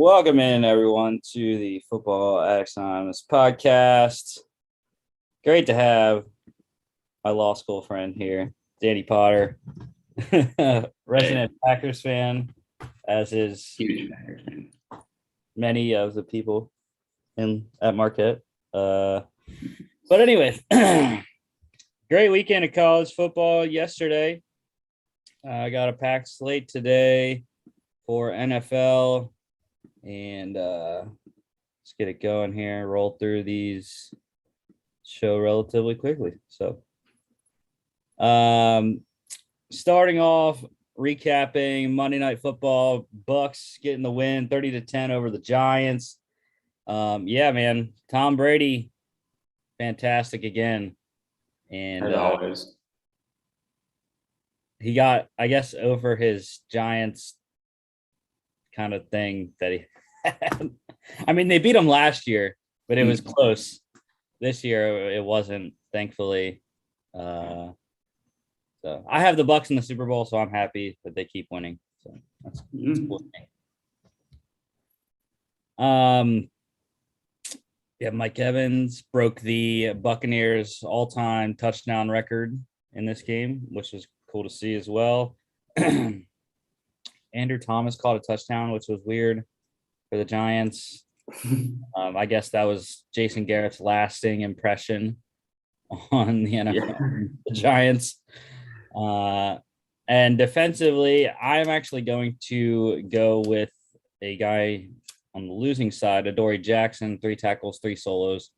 Welcome in, everyone, to the Football Addicts Anonymous podcast. Great to have my law school friend here, Danny Potter, resident Packers fan, as is huge Packers fan. Many of the people at Marquette. But anyways, great weekend of college football yesterday. I got a packed slate today for NFL. And let's get it going here. Roll through these show relatively quickly. So, starting off, recapping Monday Night Football. Bucks getting the win, 30-10 over the Giants. Yeah, man, Tom Brady, fantastic again, and as always, he got, I guess, over his Giants kind of thing that he had. I mean, they beat him last year, but it was close. This year it wasn't, thankfully. So I have the Bucks in the Super Bowl, so I'm happy that they keep winning. So that's cool thing. Yeah, Mike Evans broke the Buccaneers all-time touchdown record in this game, which was cool to see as well. Andrew Thomas caught a touchdown, which was weird for the Giants. I guess that was Jason Garrett's lasting impression on the NFL, the Giants. And defensively, I'm actually going to go with a guy on the losing side, Adoree Jackson, 3 tackles, 3 solos,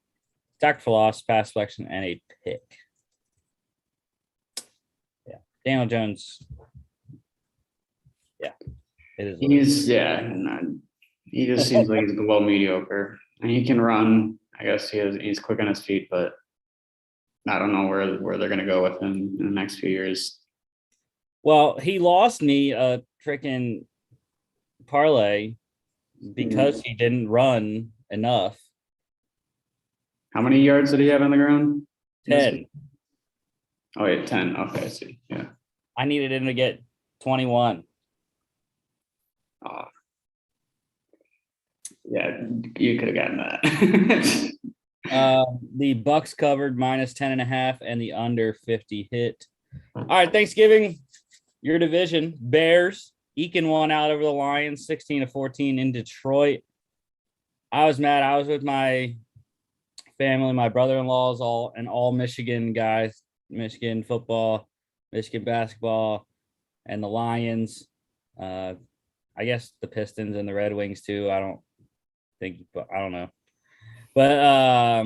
tackle for loss, pass deflection, and a pick. Yeah, Daniel Jones. Yeah, it is. He just seems like he's below mediocre. And he can run. I guess he's quick on his feet, but I don't know where they're gonna go with him in the next few years. Well, he lost me a freaking parlay because he didn't run enough. How many yards did he have on the ground? 10. Oh, yeah, 10. Okay, I see. Yeah. I needed him to get 21. Oh. Yeah, you could have gotten that. The Bucks covered -10.5 and the under 50 hit. All right, Thanksgiving, your division, Bears eking one out over the Lions, 16-14 in Detroit. I was mad. I was with my family, my brother-in-laws, all Michigan guys, Michigan football, Michigan basketball, and the Lions. I guess the Pistons and the Red Wings too. I don't know. But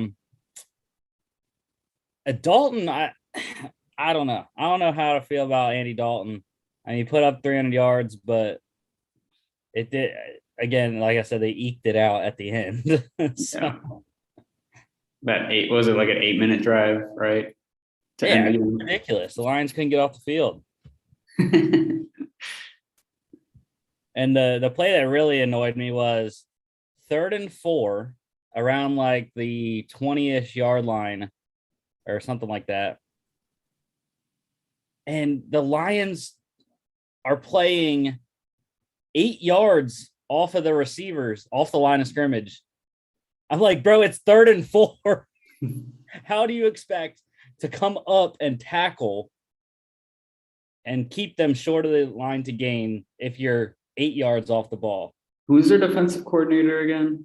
Dalton, I don't know. I don't know how to feel about Andy Dalton. I mean, he put up 300 yards, but it did, again, like I said, they eked it out at the end. So. Yeah. That was it like an 8-minute drive, right? Yeah, ridiculous. The Lions couldn't get off the field. And the play that really annoyed me was 3rd and 4 around like the 20-ish yard line or something like that. And the Lions are playing 8 yards off of the receivers, off the line of scrimmage. I'm like, bro, it's 3rd and 4. How do you expect to come up and tackle and keep them short of the line to gain if you're 8 yards off the ball? Who's their defensive coordinator again?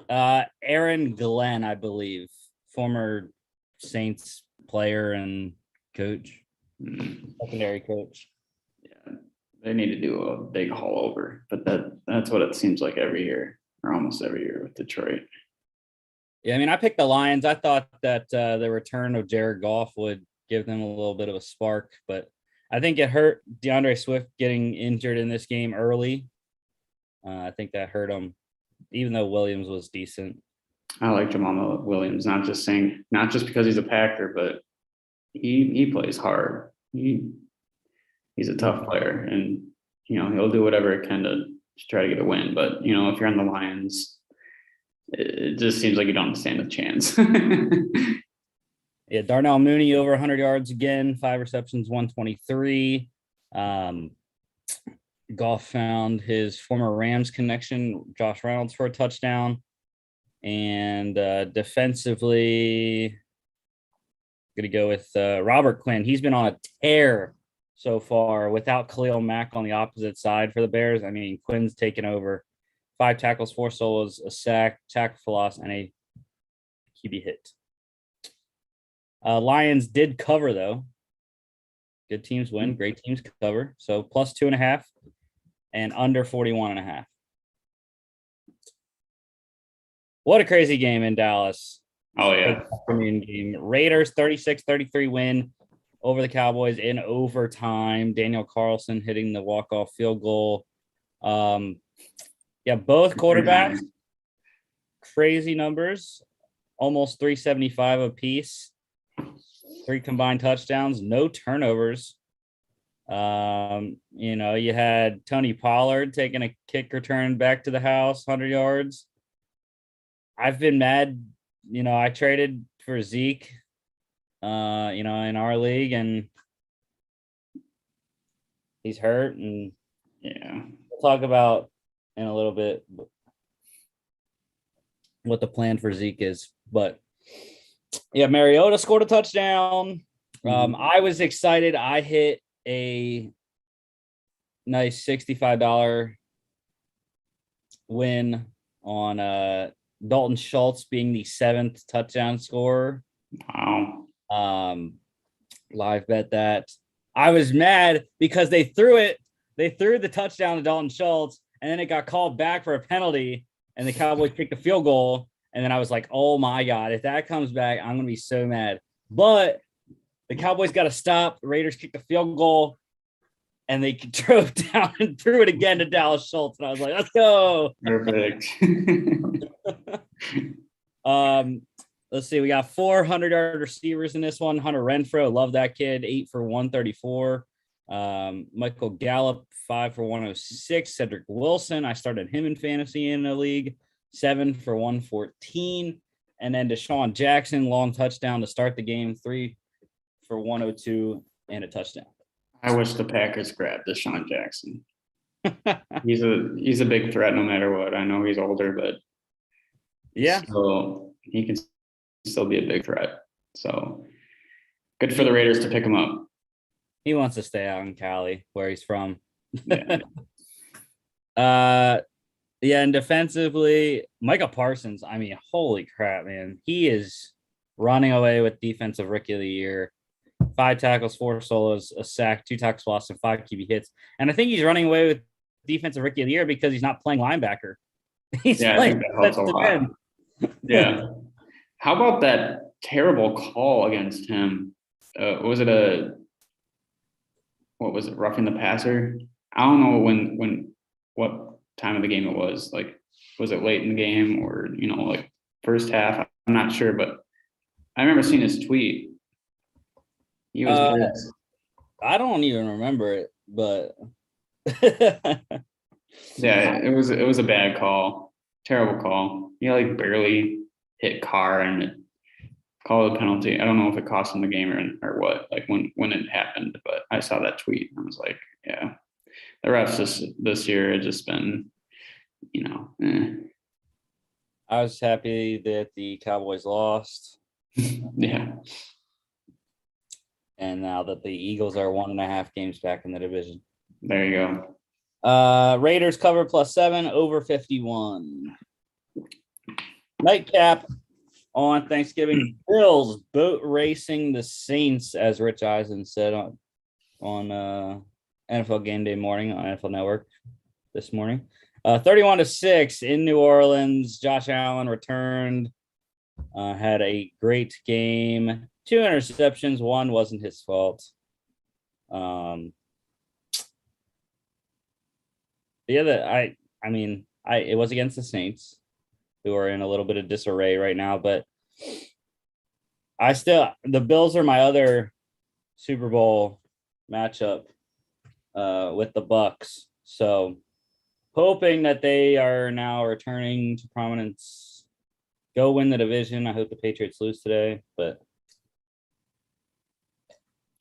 Aaron Glenn, I believe, former Saints player and coach, secondary coach. Yeah, they need to do a big haul over, but that's what it seems like every year, or almost every year with Detroit. Yeah, I mean, I picked the Lions. I thought that the return of Jared Goff would give them a little bit of a spark, but I think it hurt DeAndre Swift getting injured in this game early. I think that hurt him, even though Williams was decent. I like Jamal Williams, not just because he's a Packer, but he plays hard. He's a tough player, and he'll do whatever it can to try to get a win. But if you're on the Lions, it just seems like you don't stand a chance. Yeah, Darnell Mooney over 100 yards again, 5 receptions, 123. Goff found his former Rams connection, Josh Reynolds, for a touchdown. And defensively, going to go with Robert Quinn. He's been on a tear so far without Khalil Mack on the opposite side for the Bears. I mean, Quinn's taken over. 5 tackles, 4 solos, a sack, tackle for loss, and a QB hit. Lions did cover, though. Good teams win. Great teams cover. So plus 2.5 and under 41.5. What a crazy game in Dallas. Oh, yeah. Afternoon game. Raiders 36-33 win over the Cowboys in overtime. Daniel Carlson hitting the walk-off field goal. Yeah, both quarterbacks, crazy numbers, almost 375 apiece. 3 combined touchdowns, no turnovers. You had Tony Pollard taking a kick return back to the house, 100 yards. I've been mad. I traded for Zeke, in our league, and he's hurt. And yeah, we'll talk about in a little bit what the plan for Zeke is. But yeah, Mariota scored a touchdown. I was excited. I hit a nice $65 win on Dalton Schultz being the 7th touchdown scorer. Wow. Live bet that. I was mad because they threw the touchdown to Dalton Schultz, and then it got called back for a penalty, and the Cowboys kicked a field goal. And then I was like, oh my God, if that comes back, I'm going to be so mad. But the Cowboys got to stop. The Raiders kicked a field goal, and they drove down and threw it again to Dallas Schultz. And I was like, let's go. Perfect. Let's see. We got 400-yard receivers in this one. Hunter Renfrow, love that kid, 8 for 134. Michael Gallup, 5 for 106. Cedric Wilson, I started him in fantasy in a league, 7 for 114. And then Deshaun Jackson, long touchdown to start the game, 3 for 102 and a touchdown. I wish the Packers grabbed Deshaun Jackson. He's a big threat no matter what. I know he's older, but yeah, so he can still be a big threat. So good for the Raiders to pick him up. He wants to stay out in Cali, where he's from. Yeah. And defensively, Micah Parsons, I mean, holy crap, man. He is running away with Defensive Rookie of the Year. 5 tackles, 4 solos, a sack, 2 tackles lost, and 5 QB hits. And I think he's running away with Defensive Rookie of the Year because he's not playing linebacker. He's playing defensive end. Yeah. How about that terrible call against him? Was it roughing the passer? I don't know what time of the game it was. Like, was it late in the game or, like first half? I'm not sure, but I remember seeing his tweet. He was pissed. I don't even remember it, but yeah, it was a bad call. Terrible call. He barely hit Carr and called a penalty. I don't know if it cost him the game or what, like when it happened, but I saw that tweet and I was like, yeah, the refs this year had just been, I was happy that the Cowboys lost. Yeah. And now that the Eagles are 1.5 games back in the division. There you go. Raiders cover +7 over 51. Nightcap on Thanksgiving. Bills boat racing the Saints, as Rich Eisen said on NFL Game Day morning on NFL Network this morning. 31-6 in New Orleans. Josh Allen returned. Had a great game. 2 interceptions. 1 wasn't his fault. It was against the Saints, who are in a little bit of disarray right now, but the Bills are my other Super Bowl matchup with the Bucks. So hoping that they are now returning to prominence, go win the division. I hope the Patriots lose today, but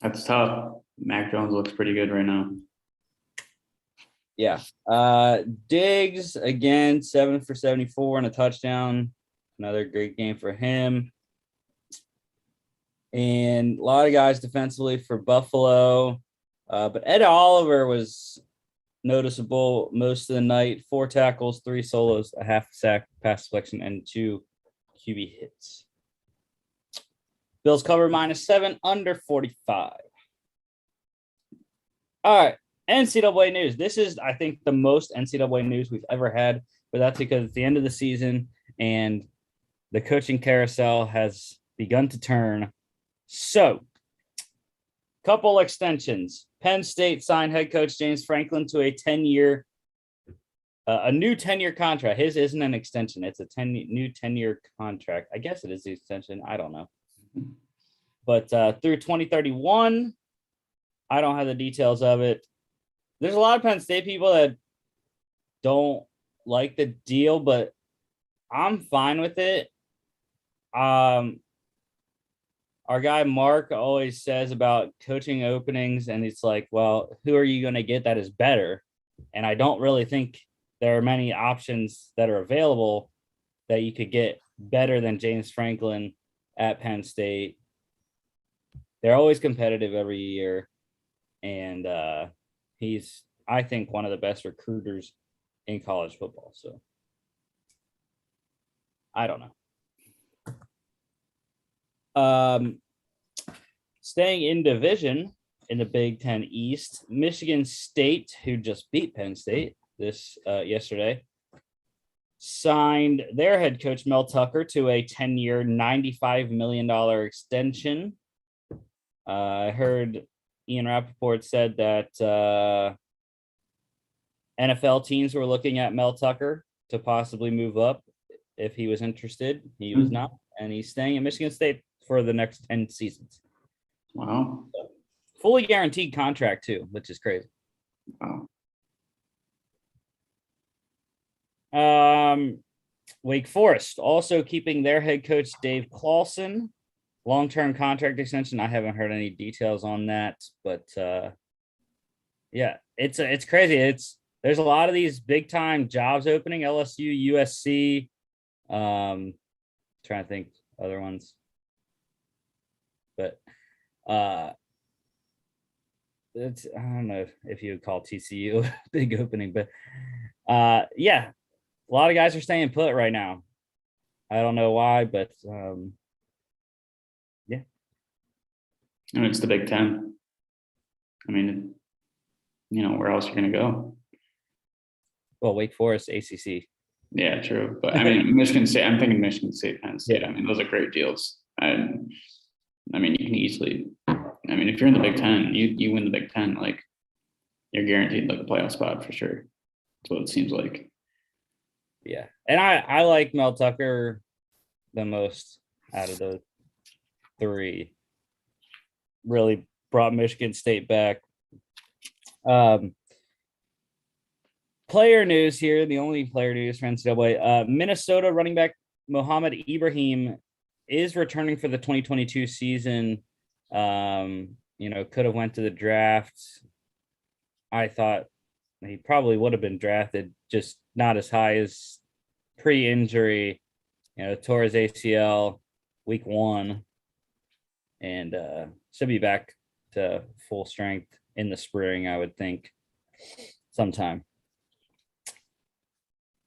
that's tough. Mac Jones looks pretty good right now. Yeah. Diggs again, 7 for 74 and a touchdown. Another great game for him. And a lot of guys defensively for Buffalo. But Ed Oliver was noticeable most of the night. 4 tackles, 3 solos, a half sack, pass deflection, and 2 QB hits. Bills cover -7, under 45. All right. NCAA news. This is, I think, the most NCAA news we've ever had, but that's because it's the end of the season and the coaching carousel has begun to turn. So, couple extensions. Penn State signed head coach James Franklin to a new 10-year contract. His isn't an extension. It's a new 10-year contract. I guess it is the extension. I don't know. But through 2031, I don't have the details of it. There's a lot of Penn State people that don't like the deal, but I'm fine with it. Our guy Mark always says about coaching openings, and it's like, well, who are you going to get that is better? And I don't really think there are many options that are available that you could get better than James Franklin at Penn State. They're always competitive every year, and he's, I think, one of the best recruiters in college football. So I don't know. Staying in division in the Big Ten East, Michigan State, who just beat Penn State yesterday, signed their head coach Mel Tucker to a 10-year, $95 million extension. I heard Ian Rappaport said that NFL teams were looking at Mel Tucker to possibly move up if he was interested. He was not, and he's staying at Michigan State for the next 10 seasons. Wow. So, fully guaranteed contract too, which is crazy. Wow. Wake Forest also keeping their head coach Dave Clawson, long-term contract extension. I haven't heard any details on that, but yeah, it's crazy. There's a lot of these big time jobs opening. LSU, USC. Trying to think other ones, but it's, I don't know if you would call TCU a big opening, but yeah, a lot of guys are staying put right now. I don't know why, but yeah. And it's the Big Ten. I mean, where else are you going to go? Well, Wake Forest, ACC. Yeah, true. But I mean, Michigan State, I'm thinking Michigan State, Penn State. I mean, those are great deals. And I mean, you can easily, if you're in the Big Ten, you win the Big Ten, like you're guaranteed like a playoff spot for sure. That's what it seems like. Yeah. And I like Mel Tucker the most out of the 3. Really brought Michigan State back. Player news here, the only player news for NCAA. Minnesota running back Mohamed Ibrahim is returning for the 2022 season. Could have went to the draft. I thought he probably would have been drafted, just not as high as pre-injury. Tore his ACL week 1, and should be back to full strength in the spring, I would think, sometime.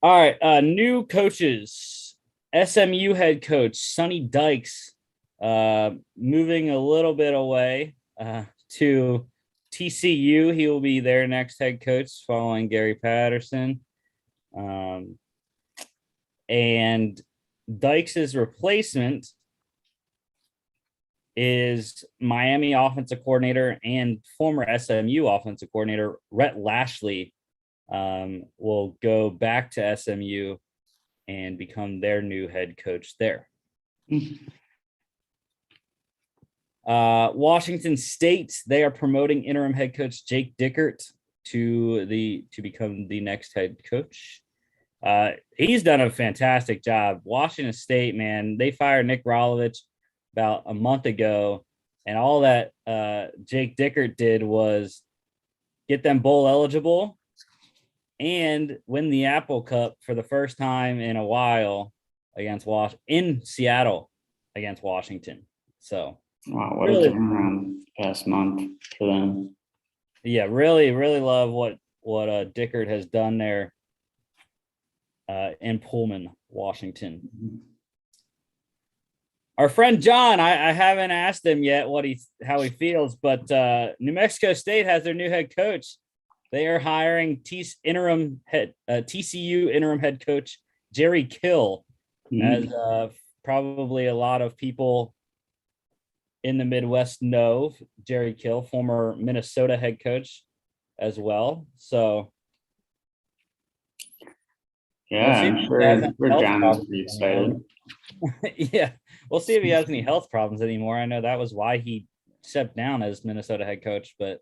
All right, new coaches. SMU head coach Sonny Dykes moving a little bit away to TCU. He will be their next head coach following Gary Patterson. And Dykes' replacement is Miami offensive coordinator and former SMU offensive coordinator Rhett Lashley. Will go back to SMU and become their new head coach there. Washington State, they are promoting interim head coach Jake Dickert to become the next head coach. He's done a fantastic job. Washington State, man, they fired Nick Rolovich about a month ago, and all that Jake Dickert did was get them bowl eligible and win the Apple Cup for the first time in a while against in Seattle against Washington. So Wow, what really, a turnaround past month for them. yeah, really, really love what Dickert has done there in Pullman, Washington. Our friend John, I haven't asked him yet how he feels, but New Mexico State has their new head coach. They are hiring TCU interim head coach Jerry Kill, as probably a lot of people in the Midwest know. Jerry Kill, former Minnesota head coach as well. So yeah, I'm sure John's pretty excited. Yeah, we'll see if he has any health problems anymore. I know that was why he stepped down as Minnesota head coach, but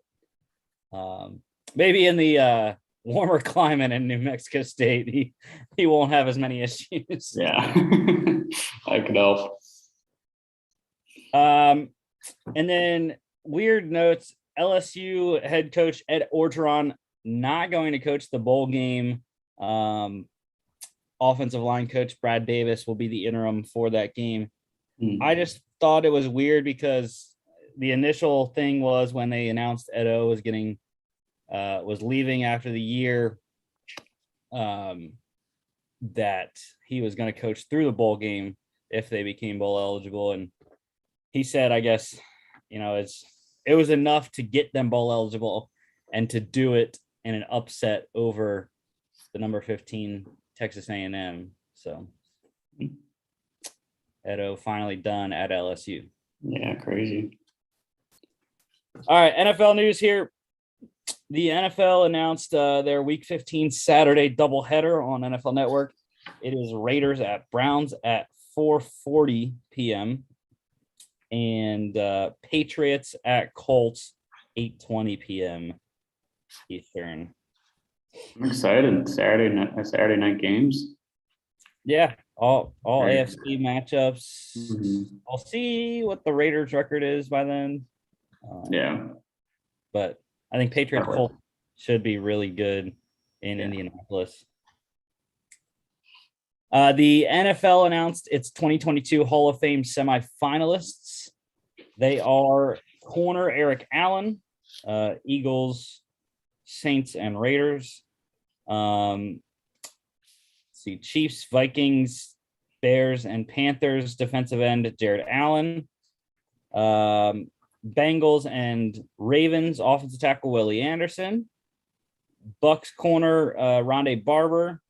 maybe in the warmer climate in New Mexico State, he won't have as many issues. Yeah, I could help. And then weird notes: LSU head coach Ed Orgeron not going to coach the bowl game. Offensive line coach Brad Davis will be the interim for that game. I just thought it was weird because the initial thing was when they announced Edo was leaving after the year, that he was going to coach through the bowl game if they became bowl eligible. And he said, I guess, it was enough to get them bowl eligible and to do it in an upset over the number 15 Texas A&M. So Edo finally done at LSU. Yeah, crazy. All right, NFL news here. The NFL announced their Week 15 Saturday doubleheader on NFL Network. It is Raiders at Browns at 4:40 p.m. and Patriots at Colts 8:20 p.m. Eastern. I'm excited. Saturday night games. Yeah, all AFC matchups. Mm-hmm. I'll see what the Raiders record is by then. Yeah, but I think Patriots Colts should be really good in Indianapolis. The NFL announced its 2022 Hall of Fame semi-finalists. They are corner Eric Allen, Eagles, Saints, and Raiders. See, Chiefs, Vikings, Bears, and Panthers defensive end Jared Allen. Bengals and Ravens offensive tackle Willie Anderson. Bucks corner Rondé Barber.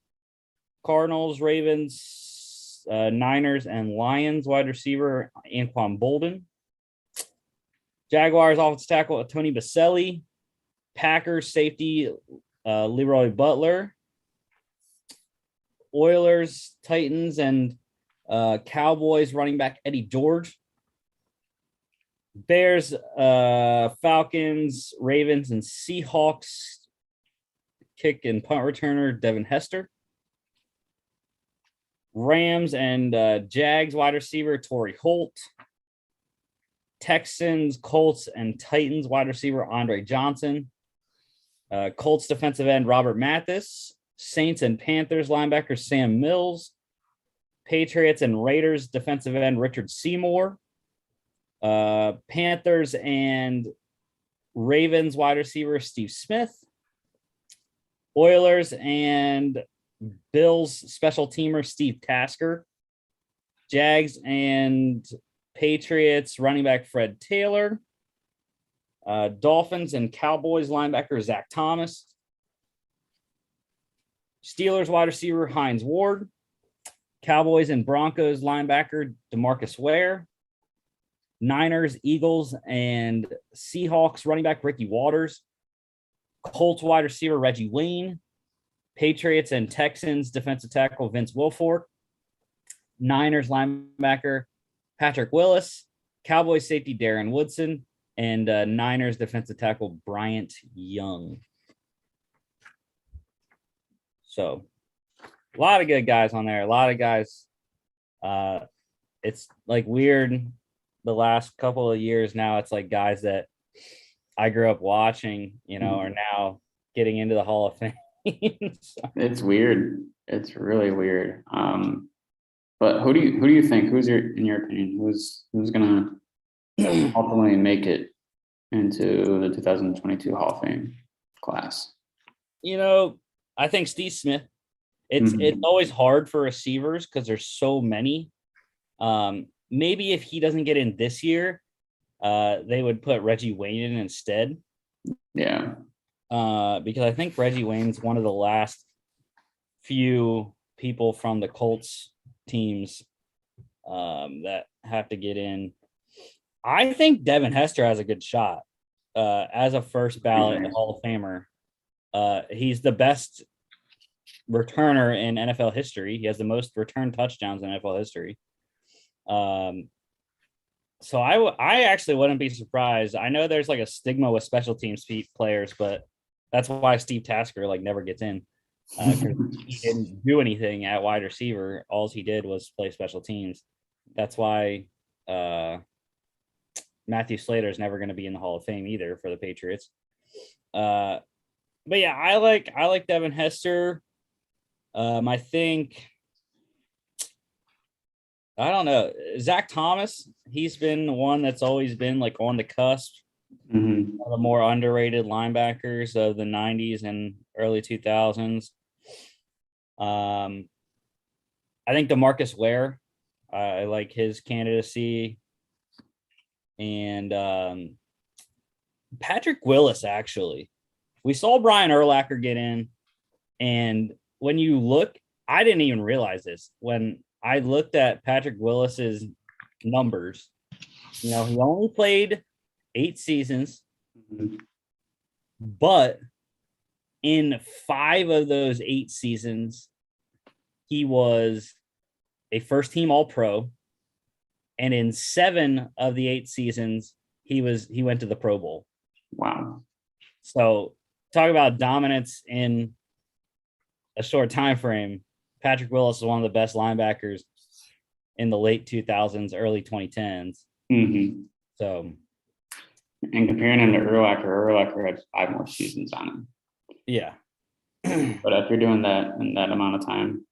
Cardinals, Ravens, Niners, and Lions wide receiver Anquan Bolden. Jaguars offensive tackle Tony Baselli. Packers safety Leroy Butler. Oilers, Titans, and Cowboys running back Eddie George. Bears, Falcons, Ravens, and Seahawks kick and punt returner Devin Hester. Rams and Jags wide receiver Torrey Holt. Texans, Colts, and Titans wide receiver Andre Johnson. Colts defensive end Robert Mathis. Saints and Panthers linebacker Sam Mills. Patriots and Raiders defensive end Richard Seymour. Panthers and Ravens wide receiver Steve Smith. Oilers and Bills special teamer Steve Tasker. Jags and Patriots running back Fred Taylor. Dolphins and Cowboys linebacker Zach Thomas. Steelers wide receiver Hines Ward. Cowboys and Broncos linebacker DeMarcus Ware. Niners, Eagles, and Seahawks running back Ricky Waters. Colts wide receiver Reggie Wayne. Patriots and Texans defensive tackle Vince Wilfork. Niners linebacker Patrick Willis. Cowboys safety Darren Woodson. And Niners defensive tackle Bryant Young. So a lot of good guys on there. A lot of guys. It's like weird the last couple of years now. It's like guys that I grew up watching, are now getting into the Hall of Fame. It's weird. It's really weird. But who do you think? In your opinion, who's gonna ultimately make it into the 2022 Hall of Fame class? I think Steve Smith. It's Mhm. always hard for receivers because there's so many. Maybe if he doesn't get in this year, they would put Reggie Wayne in instead. Yeah. Because I think Reggie Wayne's one of the last few people from the Colts teams that have to get in. I think Devin Hester has a good shot as a first ballot Hall of Famer. He's the best returner in NFL history. He has the most return touchdowns in NFL history. So I actually wouldn't be surprised. I know there's like a stigma with special teams players, but that's why Steve Tasker like never gets in because he didn't do anything at wide receiver. All he did was play special teams. That's why Matthew Slater is never going to be in the Hall of Fame either for the Patriots. But yeah, I like Devin Hester. I think I don't know. Zach Thomas, he's been the one that's always been like on the cusp Mhm. of the more underrated linebackers of the 90s and early 2000s. I think DeMarcus Ware, I like his candidacy. And Patrick Willis, actually. We saw Brian Urlacher get in. And when you look, I didn't even realize this. When I looked at Patrick Willis's numbers, he only played 8 seasons, Mhm. but in 5 of those 8 seasons, he was a first team All Pro. And in 7 of the 8 seasons, he went to the Pro Bowl. Wow. So talk about dominance in a short time frame. Patrick Willis is one of the best linebackers in the late 2000s, early 2010s. Mhm. So, And comparing him to Urlacher had 5 more seasons on him. yeah. But if you're doing that in that amount of time,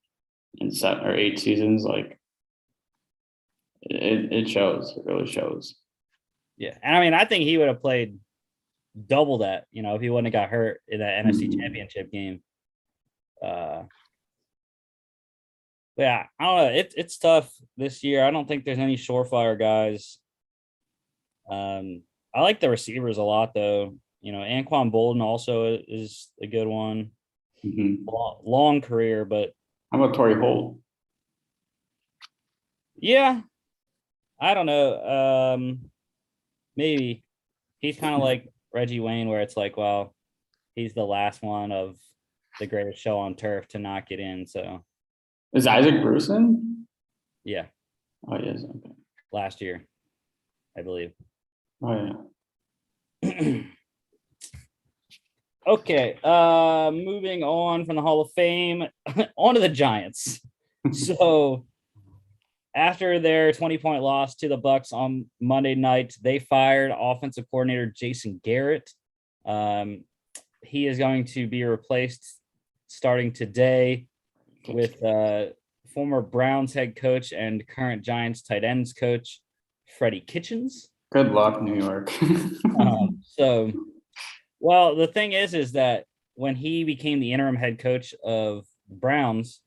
in 7 or 8 seasons, like it shows. It really shows. Yeah. And I mean, I think he would have played double that, if he wouldn't have got hurt in that NFC Championship game. Yeah, I don't know. It's tough this year. I don't think there's any surefire guys. I like the receivers a lot, though. Anquan Bolden also is a good one. Mhm. Long career, but How about Torrey Holt? yeah, I don't know. Maybe he's kind of like Reggie Wayne, where it's like, well, he's the last one of the greatest show on turf to not get in. So Is Isaac Bruce in? yeah, Oh, yes. Okay. last year, I believe. Oh, Okay, moving on from the Hall of Fame, on to the Giants. yeah. So after their 20-point loss to the Bucs on Monday night, they fired offensive coordinator Jason Garrett. He is going to be replaced starting today with former Browns head coach and current Giants tight ends coach Freddie Kitchens. Good luck, New York. Well, the thing is that when he became the interim head coach of Browns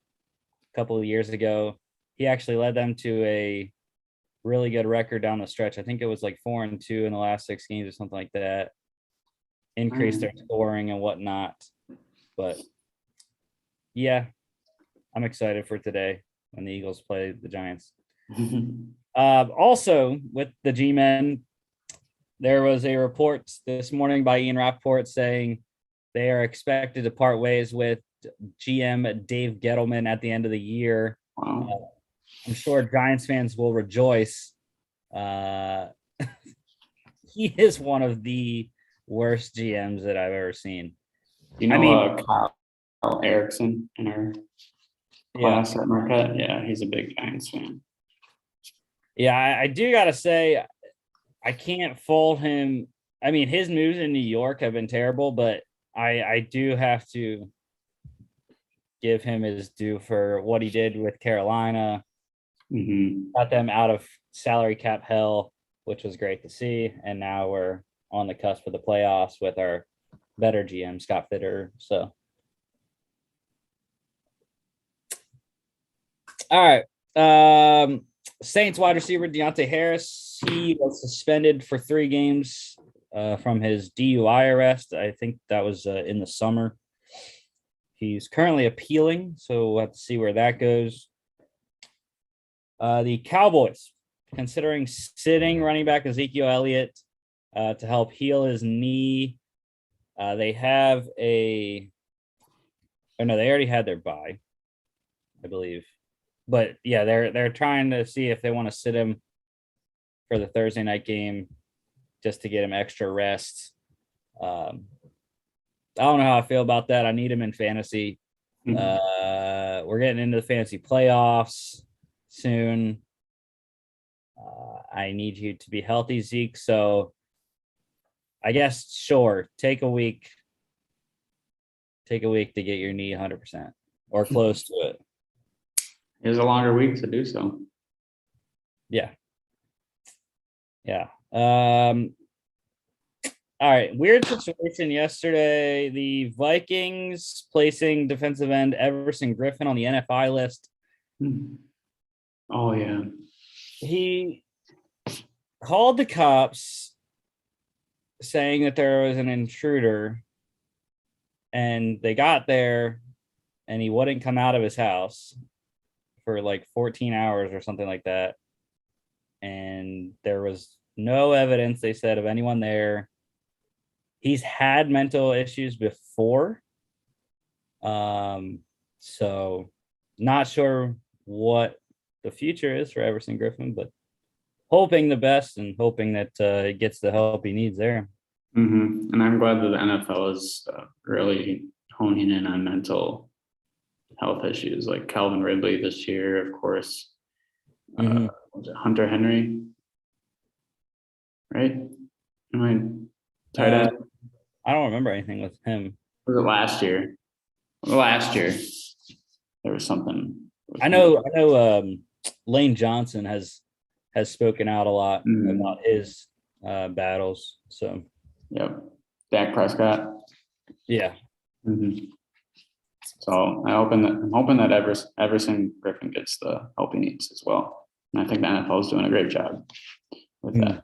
a couple of years ago, he actually led them to a really good record down the stretch. I think it was like 4-2 in the last 6 games or something like that. Increased their scoring and whatnot. But yeah, I'm excited for today when the Eagles play the Giants. Also, with the G-Men, there was a report this morning by Ian Rappaport saying they are expected to part ways with GM Dave Gettleman at the end of the year. Wow. I'm sure Giants fans will rejoice. He is one of the worst GMs that I've ever seen. You know, Kyle Erickson in our class at Marquette? Yeah, he's a big Giants fan. Yeah, I do got to say, I can't fault him. I mean, his moves in New York have been terrible, but I do have to give him his due for what he did with Carolina. Got them out of salary cap hell, which was great to see. And now we're on the cusp of the playoffs with our better GM, Scott Fitter. So, all right. Saints wide receiver Deante Harris. He was suspended for 3 games from his DUI arrest. I think that was in the summer. He's currently appealing, so we'll have to see where that goes. The Cowboys considering sitting running back Ezekiel Elliott to help heal his knee. They have they already had their bye, I believe. But yeah, they're trying to see if they want to sit him for the Thursday night game just to get him extra rest. I don't know how I feel about that. I need him in fantasy. We're getting into the fantasy playoffs soon. I need you to be healthy, Zeke. So I guess, sure, take a week. Take a week to get your knee 100% or close to it. It's a longer week to do so. Yeah. All right. Weird situation yesterday. The Vikings placing defensive end Everson Griffin on the NFI list. Oh, yeah. He called the cops saying that there was an intruder, and they got there and he wouldn't come out of his house for like 14 hours or something like that. And there was no evidence, they said, of anyone there. He's had mental issues before. So not sure what the future is for Everson Griffin, but hoping the best and hoping that he gets the help he needs there. And I'm glad that the NFL is really honing in on mental health issues, like Calvin Ridley this year, of course. Was it Hunter Henry? Right? Tight end. I don't remember anything with him. Was it last year? Last year, there was something. I know. Lane Johnson has spoken out a lot about his battles. So, yep. Dak Prescott. Yeah. So I'm hoping that Everson Griffin gets the help he needs as well. And I think the NFL is doing a great job with that.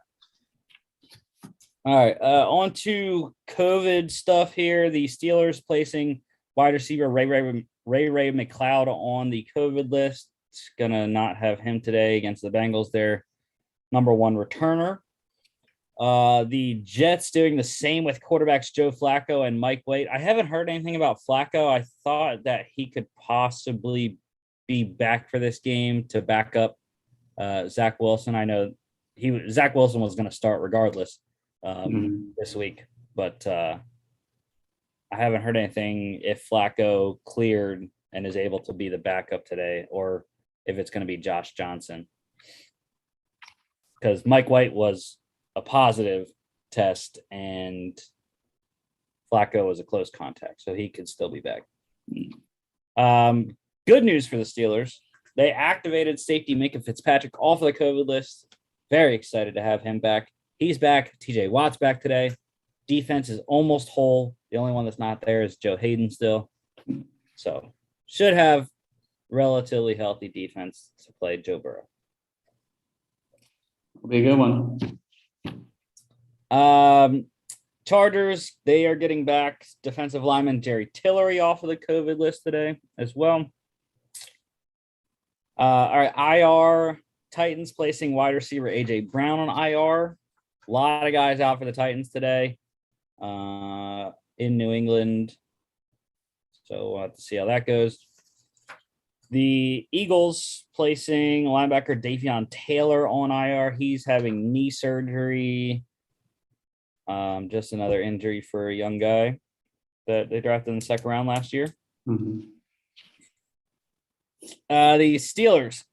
All right. On to COVID stuff here. The Steelers placing wide receiver Ray McLeod on the COVID list. It's gonna not have him today against the Bengals. Their number 1 returner. The Jets doing the same with quarterbacks Joe Flacco and Mike White. I haven't heard anything about Flacco. I thought that he could possibly be back for this game to back up Zach Wilson. I know Zach Wilson was going to start regardless this week, but I haven't heard anything if Flacco cleared and is able to be the backup today, or if it's going to be Josh Johnson, because Mike White was a positive test and Flacco was a close contact, so he could still be back. Good news for the Steelers. They activated safety Minka Fitzpatrick off of the COVID list. Very excited to have him back. He's back. TJ Watt's back today. Defense is almost whole. The only one that's not there is Joe Hayden still. So should have relatively healthy defense to play Joe Burrow. Will be a good one. Chargers, they are getting back defensive lineman Jerry Tillery off of the COVID list today as well. All right, IR, Titans placing wide receiver A.J. Brown on IR. A lot of guys out for the Titans today in New England. So we'll have to see how that goes. The Eagles placing linebacker Davion Taylor on IR. He's having knee surgery. Just another injury for a young guy that they drafted in the second round last year. The Steelers,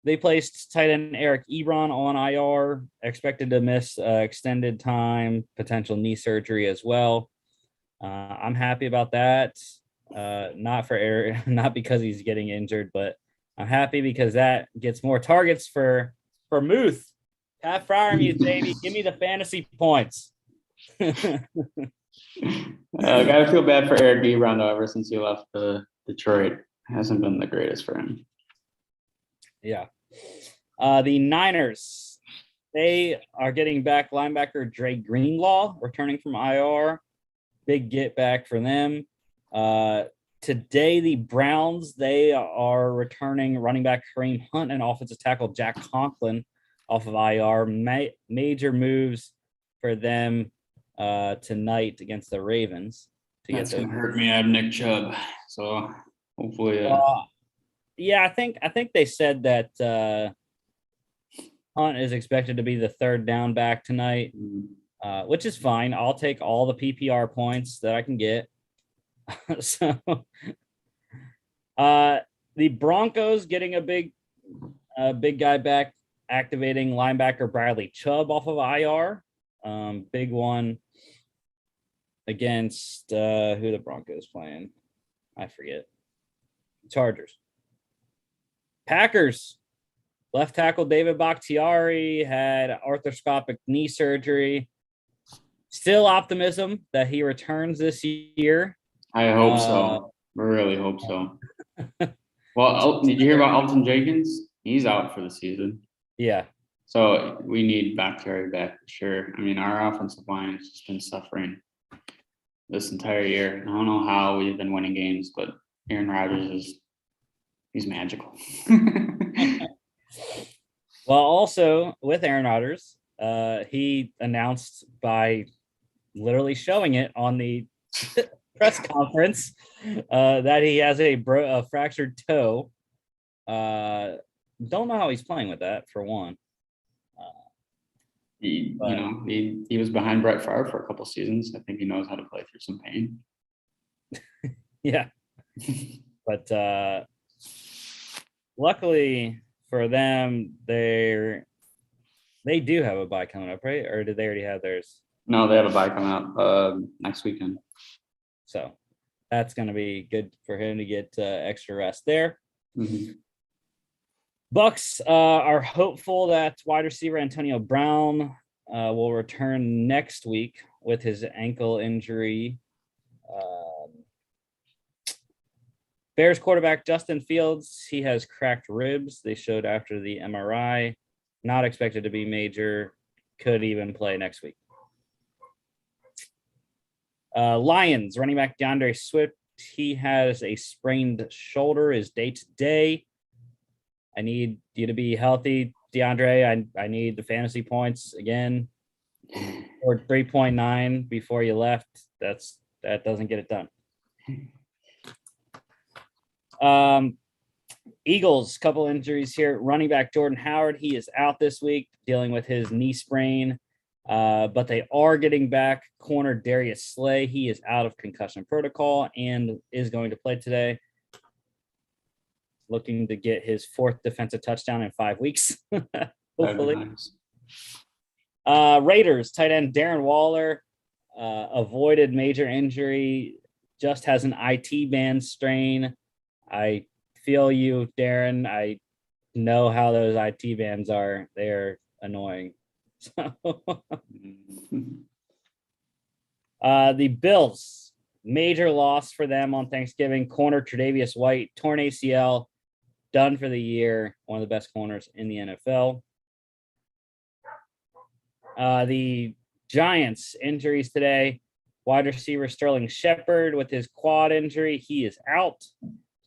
they placed tight end Eric Ebron on IR, expected to miss extended time, potential knee surgery as well. I'm happy about that. not because he's getting injured, but I'm happy because that gets more targets for Muth. Pat Fryermuth, baby. Give me the fantasy points. I gotta feel bad for Eric Ebron though. Ever since he left Detroit, hasn't been the greatest for him. Yeah. The Niners, they are getting back linebacker Dre Greenlaw, returning from IR. Big get back for them. Today, the Browns, they are returning running back Kareem Hunt and offensive tackle Jack Conklin off of IR. Major moves for them tonight against the Ravens. That's gonna hurt me. I have Nick Chubb, so hopefully. Yeah, I think they said that Hunt is expected to be the third down back tonight, which is fine. I'll take all the PPR points that I can get. So, the Broncos getting a big guy back, activating linebacker Bradley Chubb off of IR. Big one against who the Broncos playing? I forget. Chargers. Packers. Left tackle David Bakhtiari had arthroscopic knee surgery. Still optimism that he returns this year. I hope so. We really hope so. Well, did you hear about Elton Jenkins? He's out for the season. Yeah. So we need Bakhtiari back for sure. I mean, our offensive line has just been suffering this entire year. I don't know how we've been winning games, but Aaron Rodgers he's magical. Well, also with Aaron Rodgers, he announced by literally showing it on the press conference that he has a fractured toe. Don't know how he's playing with that, for one. He was behind Brett Favre for a couple seasons. I think he knows how to play through some pain. Yeah. But luckily for them, they do have a bye coming up, right? Or did they already have theirs? No, they have a bye coming up next weekend. So that's going to be good for him to get extra rest there. Mm-hmm. Bucks are hopeful that wide receiver Antonio Brown will return next week with his ankle injury. Bears quarterback Justin Fields, he has cracked ribs. They showed after the MRI. Not expected to be major. Could even play next week. Lions running back DeAndre Swift, he has a sprained shoulder, is day to day. I need you to be healthy, DeAndre. I need the fantasy points again. Or 3.9 before you left. That doesn't get it done. Eagles, couple injuries here. Running back Jordan Howard, he is out this week dealing with his knee sprain. But they are getting back corner Darius Slay. He is out of concussion protocol and is going to play today. Looking to get his fourth defensive touchdown in 5 weeks. Hopefully. Nice. Raiders tight end Darren Waller avoided major injury, just has an IT band strain. I feel you, Darren. I know how those IT bands are. They're annoying. So, the Bills, major loss for them on Thanksgiving. Corner Tre'Davious White, torn ACL, done for the year. One of the best corners in the NFL. The Giants, injuries today. Wide receiver Sterling Shepard with his quad injury, he is out.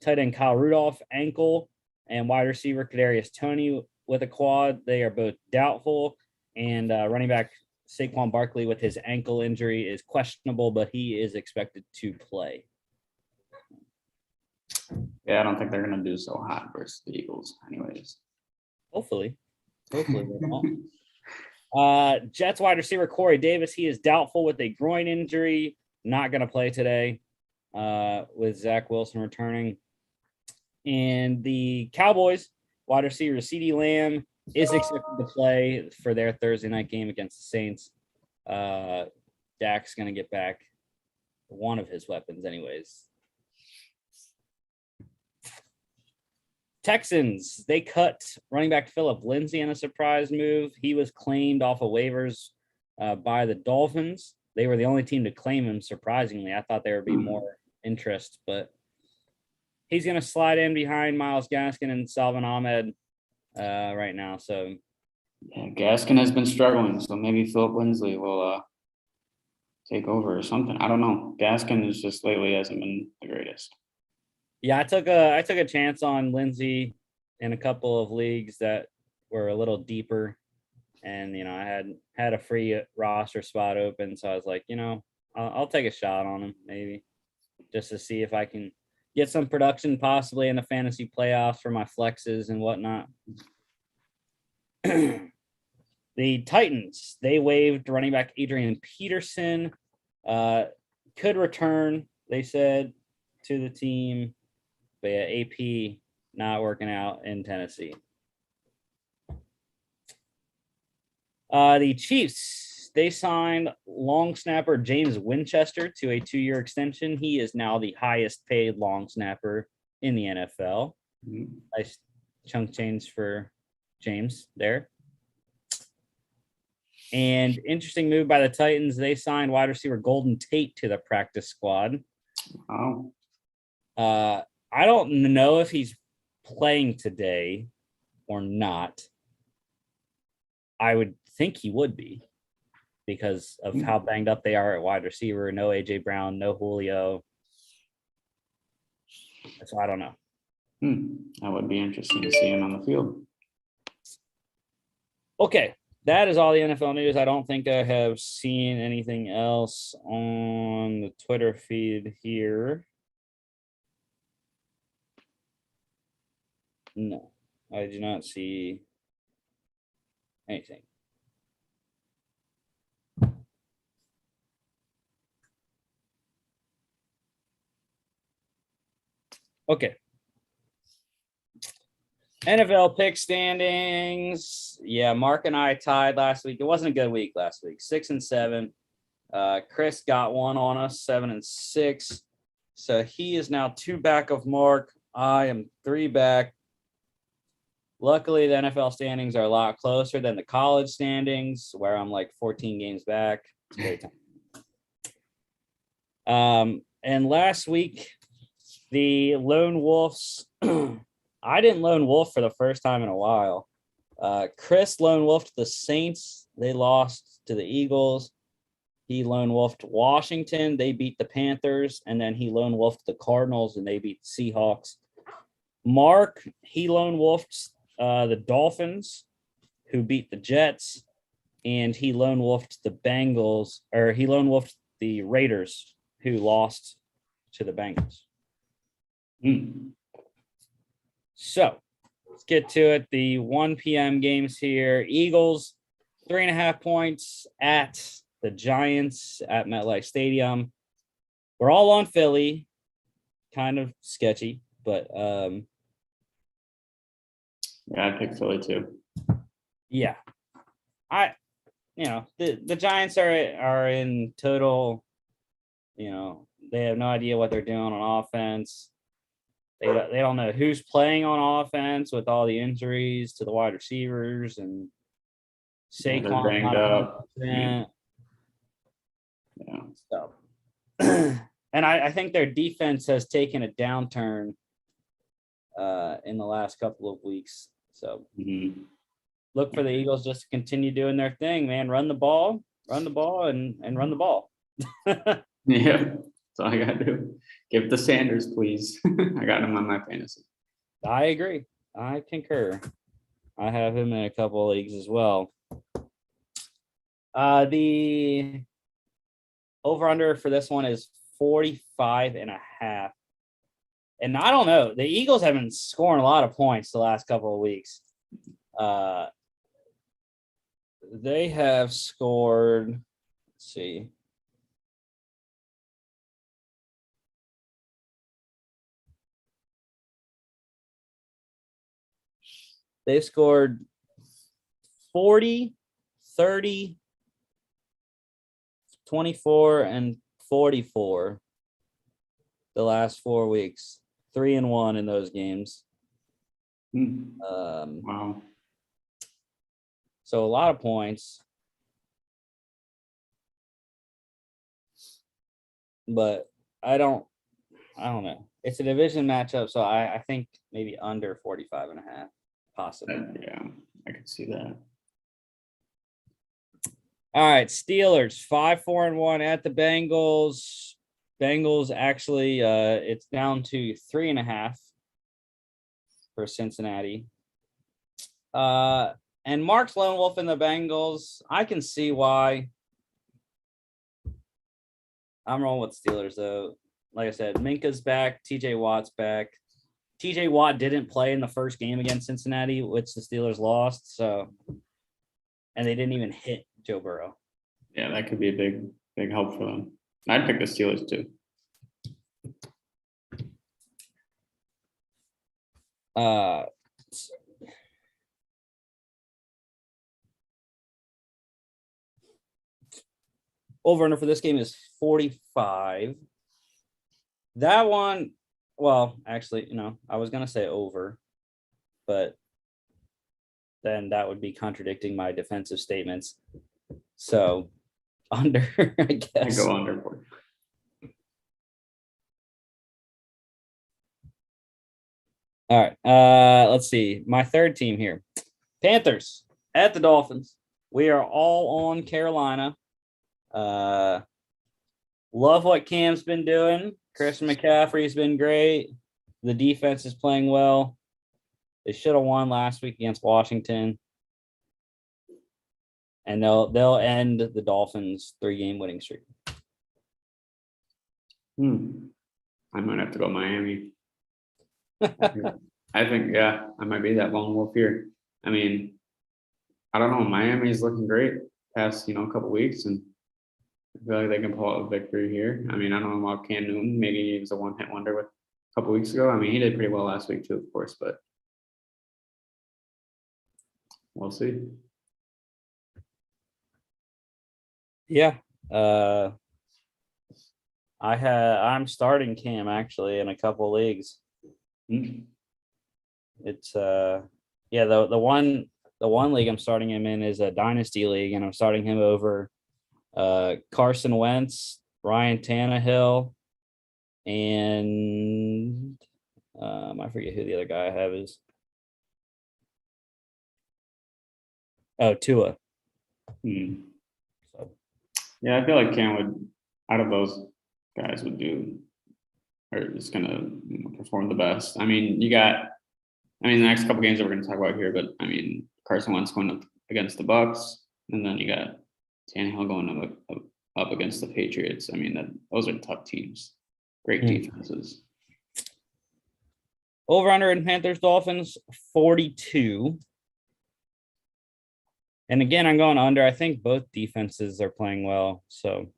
Tight end Kyle Rudolph, ankle, and wide receiver Kadarius Toney with a quad. They are both doubtful. And running back Saquon Barkley with his ankle injury is questionable, but he is expected to play. Yeah, I don't think they're going to do so hot versus the Eagles anyways. Hopefully they won't. Jets wide receiver Corey Davis, he is doubtful with a groin injury. Not going to play today with Zach Wilson returning. And the Cowboys wide receiver CeeDee Lamb is expected to play for their Thursday night game against the Saints. Dak's going to get back one of his weapons anyways. Texans, they cut running back Phillip Lindsay in a surprise move. He was claimed off of waivers by the Dolphins. They were the only team to claim him, surprisingly. I thought there would be more interest, but he's going to slide in behind Myles Gaskin and Salvin Ahmed right now. So, yeah, Gaskin has been struggling, so maybe Philip Lindsay will take over or something. I don't know. Gaskin is just lately hasn't been the greatest. yeah, I took a chance on Lindsay in a couple of leagues that were a little deeper, and I had a free roster spot open, so I was like, I'll take a shot on him maybe just to see if I can get some production possibly in the fantasy playoffs for my flexes and whatnot. The Titans, they waived running back Adrian Peterson, could return, they said, to the team. But yeah, AP not working out in Tennessee. The Chiefs, they signed long snapper James Winchester to a 2-year extension. He is now the highest paid long snapper in the NFL. Nice chunk change for James there. And interesting move by the Titans. They signed wide receiver Golden Tate to the practice squad. Oh. I don't know if he's playing today or not. I would think he would be because of how banged up they are at wide receiver. No AJ Brown, no Julio. So I don't know. That would be interesting to see him on the field. Okay, that is all the NFL news. I don't think I have seen anything else on the Twitter feed here. No, I do not see anything. Okay. NFL pick standings. Yeah, Mark and I tied last week. It wasn't a good week last week. 6 and 7. Chris got one on us, 7 and 6. So he is now 2 back of Mark. I am 3 back. Luckily, the NFL standings are a lot closer than the college standings, where I'm like 14 games back. It's a great time. And last week, the Lone Wolves, I didn't Lone Wolf for the first time in a while. Chris Lone Wolfed the Saints. They lost to the Eagles. He Lone Wolfed Washington. They beat the Panthers. And then he Lone Wolfed the Cardinals, and they beat the Seahawks. Mark, he Lone Wolfed the Dolphins, who beat the Jets, and he lone wolfed the Bengals, or he lone wolfed the Raiders, who lost to the Bengals. So let's get to it. The 1 p.m. games here. Eagles, 3.5 points at the Giants at MetLife Stadium. We're all on Philly. Kind of sketchy, but yeah, I picked Philly too. Yeah. The Giants are in total, they have no idea what they're doing on offense. They don't know who's playing on offense with all the injuries to the wide receivers, and Saquon banged up. Yeah. So, and I think their defense has taken a downturn in the last couple of weeks. So look for the Eagles just to continue doing their thing, man. Run the ball, and run the ball. Yeah, that's all I got to do. Give the Sanders, please. I got him on my fantasy. I agree. I concur. I have him in a couple of leagues as well. The over-under for this one is 45.5. And I don't know. The Eagles have been scoring a lot of points the last couple of weeks. They have scored, let's see. They scored 40, 30, 24, and 44 the last 4 weeks. 3-1 in those games. Wow. So a lot of points. But I don't know. It's a division matchup, so I think maybe under 45.5, possibly. Yeah, I could see that. All right, Steelers 5-4-1 at the Bengals. Bengals actually, it's down to 3.5 for Cincinnati. And Mark's lone wolf in the Bengals. I can see why. I'm rolling with Steelers though. Like I said, Minka's back, TJ Watt's back. TJ Watt didn't play in the first game against Cincinnati, which the Steelers lost. So, and they didn't even hit Joe Burrow. Yeah, that could be a big help for them. I'd pick the Steelers too. Over under for this game is 45. That one, well, actually, I was going to say over, but then that would be contradicting my defensive statements. So, under, I guess. I go under. All right. Let's see. My third team here. Panthers at the Dolphins. We are all on Carolina. Love what Cam's been doing. Christian McCaffrey's been great. The defense is playing well. They should have won last week against Washington. And they'll end the Dolphins' 3-game winning streak. I might have to go Miami. I think, yeah, I might be that lone wolf here. I mean, I don't know. Miami's looking great past, a couple weeks, and I feel like they can pull out a victory here. I mean, I don't know about Cam Newton. Maybe he was a one-hit wonder with a couple weeks ago. I mean, he did pretty well last week too, of course, but we'll see. Yeah. I'm starting Cam actually in a couple leagues. It's the one league I'm starting him in is a dynasty league, and I'm starting him over Carson Wentz, Ryan Tannehill, and I forget who the other guy I have is. Oh, Tua. So. Yeah, I feel like Cam would, out of those guys, is going to perform the best. I mean, the next couple games that we're going to talk about here, but I mean, Carson Wentz going up against the Bucks, and then you got Tannehill going up against the Patriots. I mean, those are tough teams, great defenses. Over under in Panthers Dolphins 42. And again, I'm going under. I think both defenses are playing well. So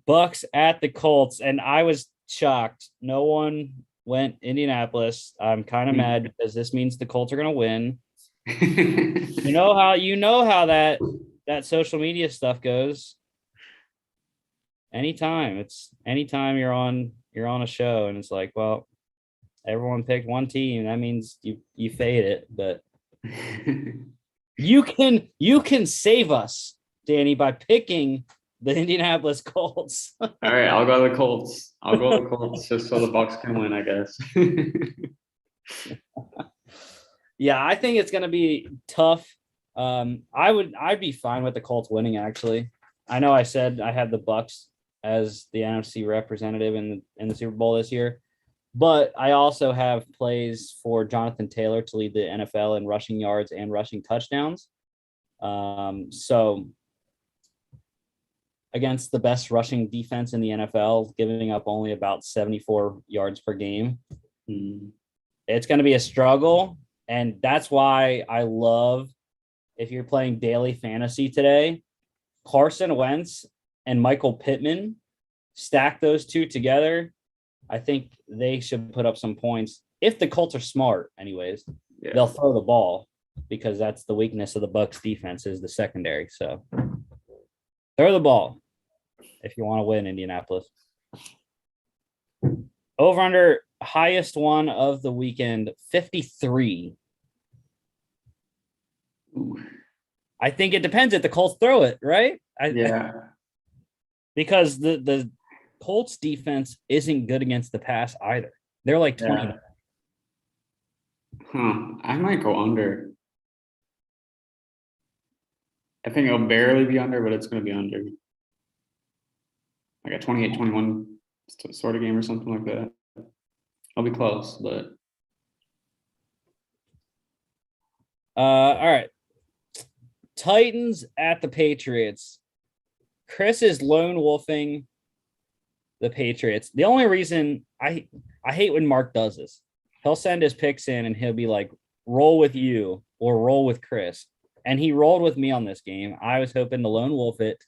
Bucks at the Colts, and I was shocked. No one went Indianapolis. I'm kind of mad because this means the Colts are going to win. You know how that social media stuff goes. Anytime you're on a show and it's like, well, everyone picked one team, that means you fade it, but you can save us, Danny, by picking the Indianapolis Colts. All right, I'll go the Colts. Just so the Bucks can win, I guess. Yeah, I think it's going to be tough. I'd be fine with the Colts winning, actually. I know I said I had the Bucks as the NFC representative in the Super Bowl this year, but I also have plays for Jonathan Taylor to lead the NFL in rushing yards and rushing touchdowns. So against the best rushing defense in the NFL, giving up only about 74 yards per game, it's going to be a struggle. And that's why I love, if you're playing daily fantasy today, Carson Wentz and Michael Pittman, stack those two together. I think they should put up some points. If the Colts are smart, anyways, They'll throw the ball, because that's the weakness of the Bucs defense, is the secondary. So throw the ball if you want to win Indianapolis. Over under highest one of the weekend, 53. Ooh, I think it depends if the Colts throw it, right? yeah. Because the Colts defense isn't good against the pass either. They're like 20. Yeah. I might go under. I think it'll barely be under, but it's going to be under. Like a 28-21 sort of game or something like that. I'll be close, but All right. Titans at the Patriots. Chris is lone wolfing the Patriots. The only reason I hate when Mark does this, he'll send his picks in and he'll be like, roll with you or roll with Chris. And he rolled with me on this game. I was hoping to lone wolf it.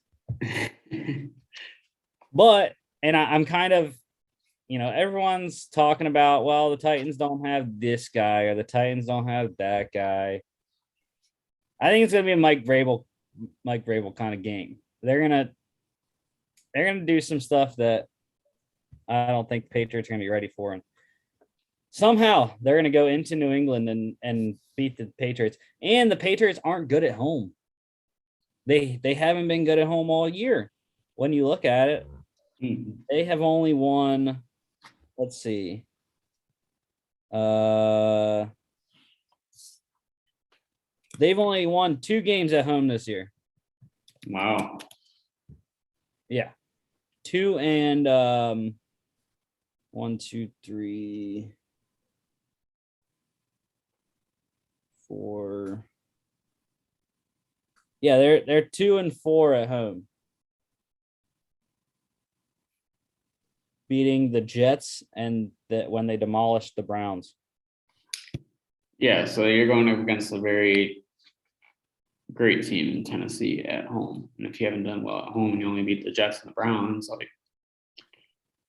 But, and I'm kind of, everyone's talking about, well, the Titans don't have this guy or the Titans don't have that guy. I think it's going to be a Mike Vrabel kind of game. They're going to do some stuff that I don't think the Patriots are going to be ready for. And somehow they're going to go into New England and beat the Patriots. And the Patriots aren't good at home. They haven't been good at home all year. When you look at it, they have only won, let's see. They've only won 2 games at home this year. wow. Yeah. 2 and 1, 2, 3, 4. Yeah, they're 2 and 4 at home. Beating the Jets and when they demolished the Browns. Yeah, so you're going up against a very great team in Tennessee at home. And if you haven't done well at home and you only beat the Jets and the Browns, like,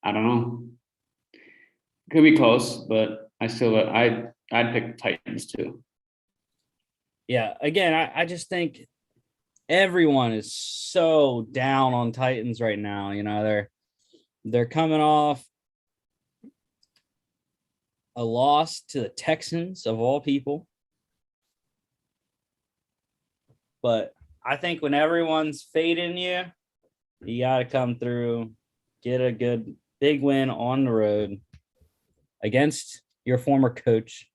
I don't know. Could be close, but I'd pick the Titans too. Yeah, again, I just think everyone is so down on Titans right now. They're coming off a loss to the Texans of all people. But I think when everyone's fading you, you got to come through, get a good big win on the road against your former coach,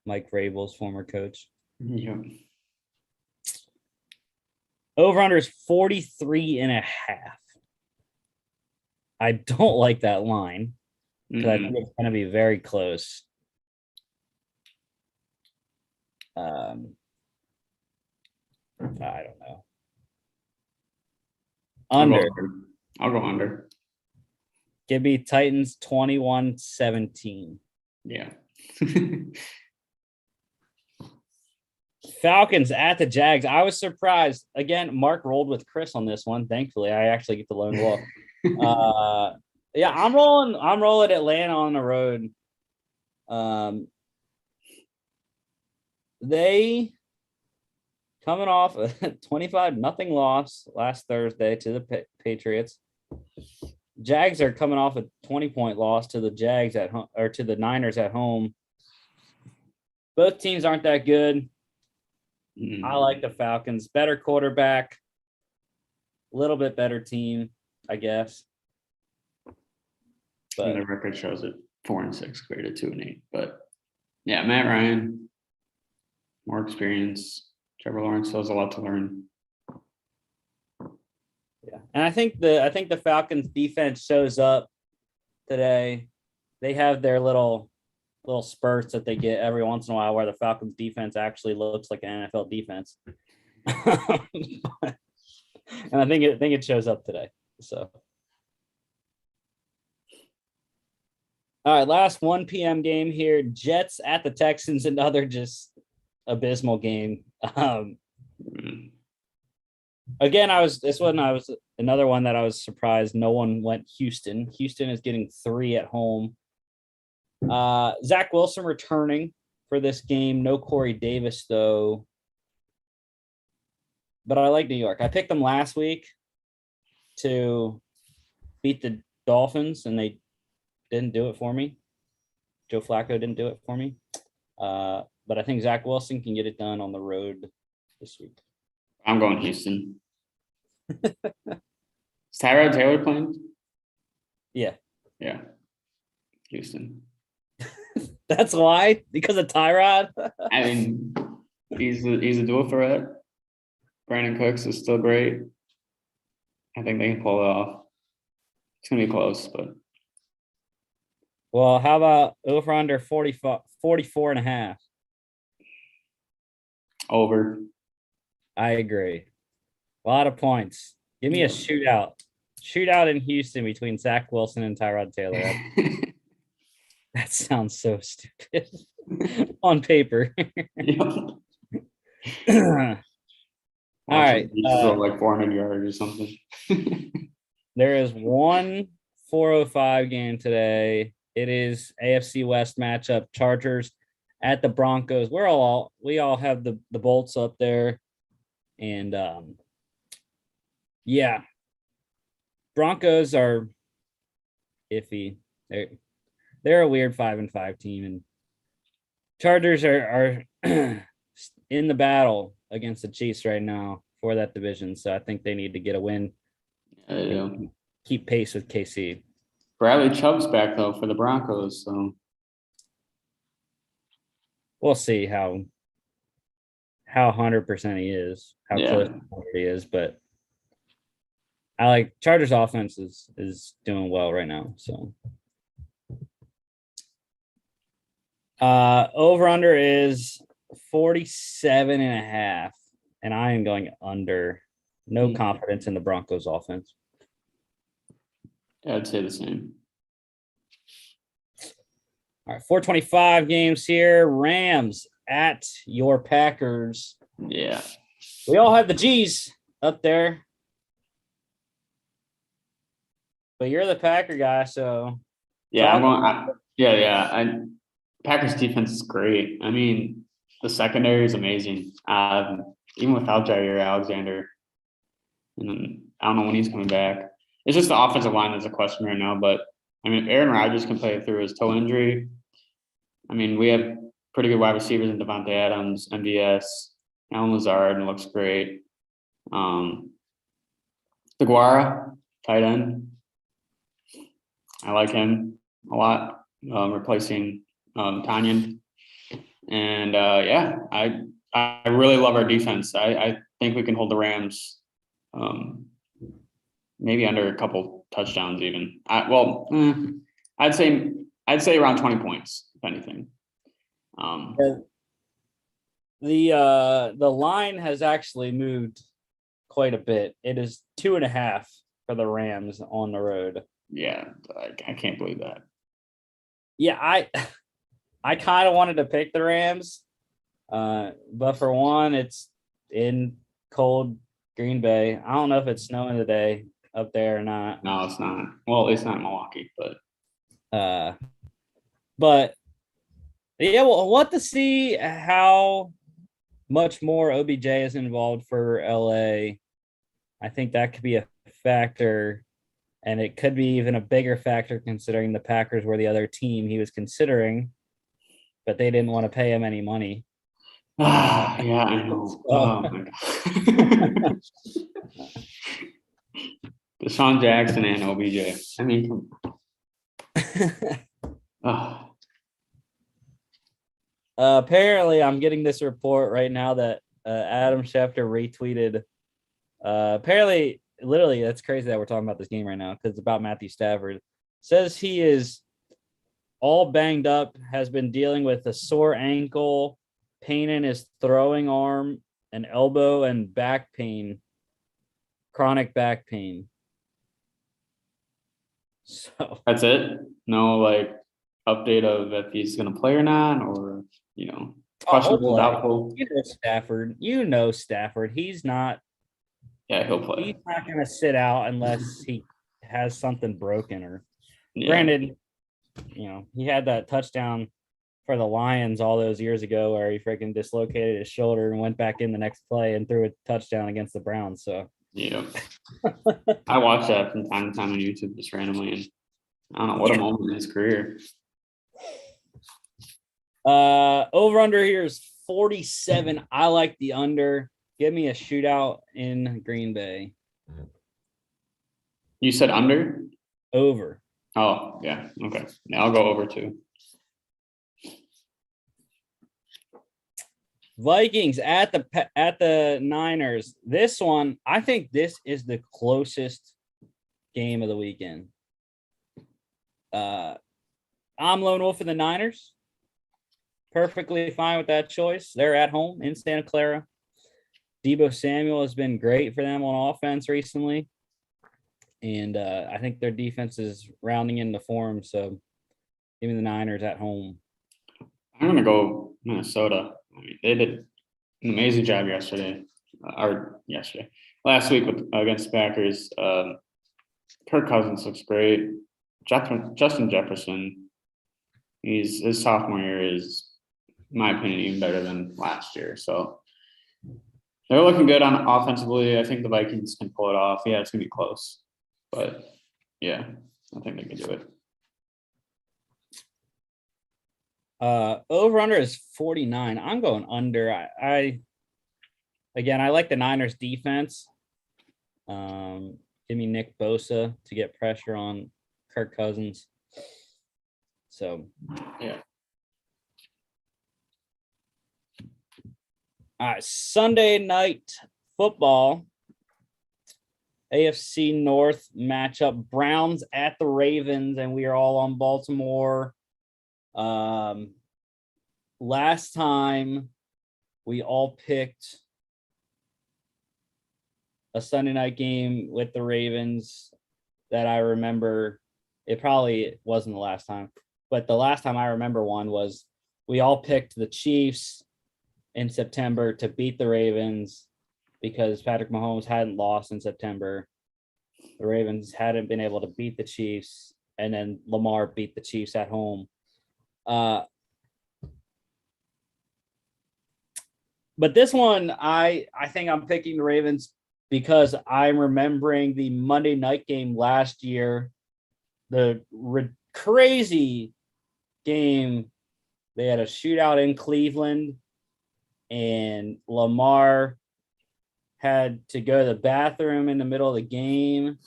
Mike Vrabel's former coach. Yeah. Over under is 43.5. I don't like that line because I think it's going to be very close. I don't know. Under. I'll go under. Give me Titans 21-17. Yeah. Falcons at the Jags. I was surprised. Again, Mark rolled with Chris on this one. Thankfully, I actually get the lone wolf. Yeah, I'm rolling Atlanta on the road. They coming off a 25-0 loss last Thursday to the Patriots. Jags are coming off a 20-point loss to the Jags at home or to the Niners at home. Both teams aren't that good. I like the Falcons. Better quarterback, a little bit better team, I guess. But the record shows it 4-6 compared to 2-8. But yeah, Matt Ryan, more experience. Trevor Lawrence still has a lot to learn. Yeah, and I think the Falcons defense shows up today. They have their little spurts that they get every once in a while where the Falcons defense actually looks like an NFL defense. And I think it shows up today. So all right, last 1 p.m. game here. Jets at the Texans, another just abysmal game. Again, I was another one that I was surprised no one went Houston. Houston is getting 3 at home. Zach Wilson returning for this game. No Corey Davis, though. But I like New York. I picked them last week to beat the Dolphins, and they didn't do it for me. Joe Flacco didn't do it for me. But I think Zach Wilson can get it done on the road this week. I'm going Houston. Is Tyrod Taylor playing? Yeah. Yeah. Houston. That's why? Because of Tyrod? I mean, he's a dual threat. Brandon Cooks is still great. I think they can pull it off. It's going to be close, but. Well, how about over under 44 and a half? Over. I agree. A lot of points. Give me a shootout. Shootout in Houston between Zach Wilson and Tyrod Taylor. That sounds so stupid on paper. Yep. All right. Throw like 400 yards or something. There is one 4:05 game today. It is AFC West matchup. Chargers at the Broncos. We all have the Bolts up there. And yeah. Broncos are iffy. They're a weird 5-5 team, and Chargers are in the battle against the Chiefs right now for that division. So I think they need to get a win. Keep pace with KC. Bradley Chubb's back though for the Broncos, so we'll see how 100% he is, how close he is, but I like Chargers offense is doing well right now. So over under is 47 and a half, and I am going under. No confidence in the Broncos offense. Yeah, I'd say the same. All right, 425 games here. Rams at your Packers. Yeah. We all have the G's up there. But you're the Packer guy, so yeah, Packers defense is great. I mean, the secondary is amazing. Even without Jair Alexander. And I don't know when he's coming back. It's just the offensive line that's a question right now. But I mean, if Aaron Rodgers can play through his toe injury, I mean, we have pretty good wide receivers in Devontae Adams, MVS, Alan Lazard, and looks great. DeGuara, tight end. I like him a lot, replacing Tanyan. And I really love our defense. I think we can hold the Rams maybe under a couple touchdowns even. I'd say around 20 points, if anything. The line has actually moved quite a bit. It is 2.5 for the Rams on the road. Yeah, I can't believe that. Yeah, I kind of wanted to pick the Rams, but for one, it's in cold Green Bay. I don't know if it's snowing today up there or not. No, it's not. Well, it's not in Milwaukee, but yeah, we'll want to see how much more OBJ is involved for LA. I think that could be a factor. And it could be even a bigger factor considering the Packers were the other team he was considering, but they didn't want to pay him any money. Yeah, I know. Oh my God. Deshaun Jackson and OBJ. I mean, apparently, I'm getting this report right now that Adam Schefter retweeted. Apparently, literally, that's crazy that we're talking about this game right now because it's about Matthew Stafford. Says he is all banged up, has been dealing with a sore ankle, pain in his throwing arm, an elbow, and back pain, chronic back pain. So that's it. No, update of if he's going to play or not, or questionable, doubtful. You know Stafford. He's not. Yeah, he'll play. He's not going to sit out unless he has something broken. Or granted, he had that touchdown for the Lions all those years ago where he freaking dislocated his shoulder and went back in the next play and threw a touchdown against the Browns. So yeah, I watch that from time to time on YouTube just randomly, and I don't know what a moment in his career. Over under here is 47. I like the under. Give me a shootout in Green Bay. You said under? Over. Oh, yeah. Okay. Yeah, I'll go over too. Vikings at the Niners. This one, I think this is the closest game of the weekend. I'm lone wolf in the Niners. Perfectly fine with that choice. They're at home in Santa Clara. Deebo Samuel has been great for them on offense recently. And I think their defense is rounding into form. So give me the Niners at home. I'm going to go Minnesota. I mean, they did an amazing job last week against Packers. Kirk Cousins looks great. Justin Jefferson, his sophomore year is, in my opinion, even better than last year. So they're looking good on offensively. I think the Vikings can pull it off. Yeah, it's gonna be close, but yeah, I think they can do it. Over under is 49. I'm going under. I like the Niners defense. Give me Nick Bosa to get pressure on Kirk Cousins. So yeah. All right, Sunday night football. AFC North matchup. Browns at the Ravens, and we are all on Baltimore. Last time we all picked a Sunday night game with the Ravens that I remember. It probably wasn't the last time, but the last time I remember one was we all picked the Chiefs in September to beat the Ravens because Patrick Mahomes hadn't lost in September. The Ravens hadn't been able to beat the Chiefs, and then Lamar beat the Chiefs at home. But this one, I think I'm picking the Ravens because I'm remembering the Monday night game last year, the crazy game. They had a shootout in Cleveland, and Lamar had to go to the bathroom in the middle of the game,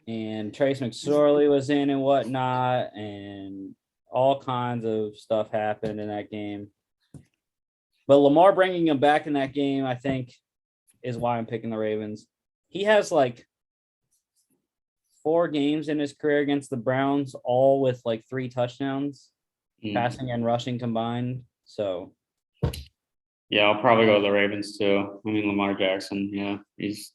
and Trace McSorley was in and whatnot, and all kinds of stuff happened in that game. But Lamar bringing him back in that game, I think, is why I'm picking the Ravens. He has like 4 games in his career against the Browns, all with like 3 touchdowns, passing and rushing combined. So, yeah, I'll probably go with the Ravens too. I mean, Lamar Jackson, yeah, he's